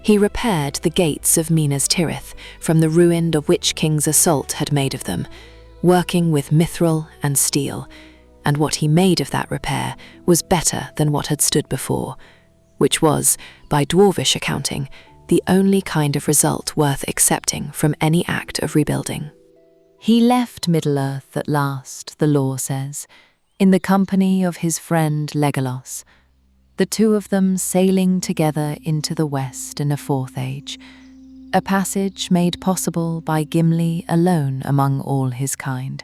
He repaired the gates of Minas Tirith from the ruin a Witch King's assault had made of them, working with mithril and steel, and what he made of that repair was better than what had stood before, which was, by dwarvish accounting, the only kind of result worth accepting from any act of rebuilding. He left Middle-earth at last, the lore says, in the company of his friend Legolas, the two of them sailing together into the west in a fourth age, a passage made possible by Gimli alone among all his kind,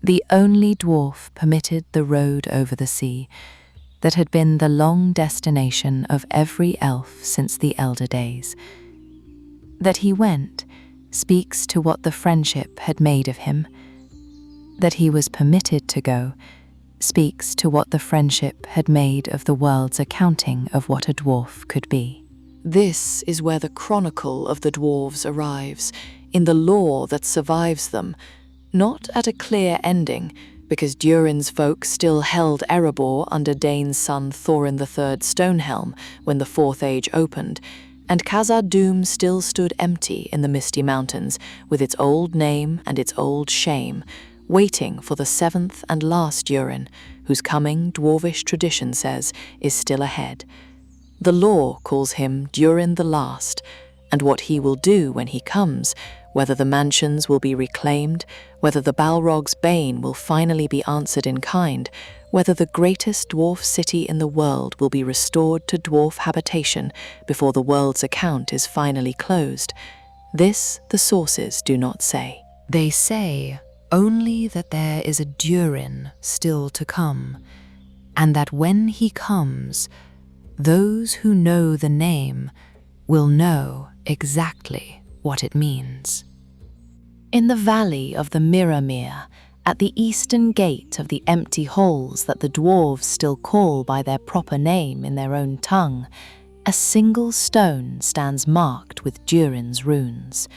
the only dwarf permitted the road over the sea that had been the long destination of every elf since the elder days. That he went speaks to what the friendship had made of him. That he was permitted to go speaks to what the friendship had made of the world's accounting of what a dwarf could be. This is where the chronicle of the dwarves arrives, in the lore that survives them, not at a clear ending, because Durin's folk still held Erebor under Dane's son Thorin III Stonehelm when the Fourth Age opened, and Khazad-dûm still stood empty in the Misty Mountains with its old name and its old shame, waiting for the seventh and last Durin, whose coming dwarvish tradition says is still ahead. The lore calls him Durin the Last, and what he will do when he comes, whether the mansions will be reclaimed, whether the Balrogs' bane will finally be answered in kind, whether the greatest dwarf city in the world will be restored to dwarf habitation before the world's account is finally closed. This the sources do not say. They say only that there is a Durin still to come, and that when he comes, those who know the name will know exactly what it means. In the valley of the Mirrormere, at the eastern gate of the empty halls that the dwarves still call by their proper name in their own tongue, a single stone stands marked with Durin's runes.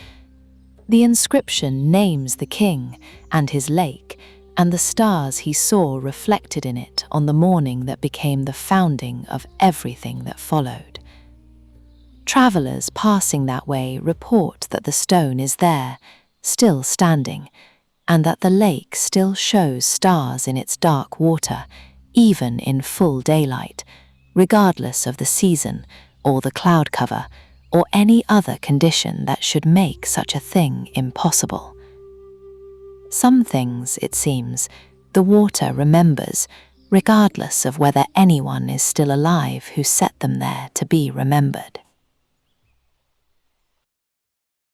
The inscription names the king and his lake and the stars he saw reflected in it on the morning that became the founding of everything that followed. Travellers passing that way report that the stone is there, still standing, and that the lake still shows stars in its dark water, even in full daylight, regardless of the season or the cloud cover, or any other condition that should make such a thing impossible. Some things, it seems, the water remembers, regardless of whether anyone is still alive who set them there to be remembered.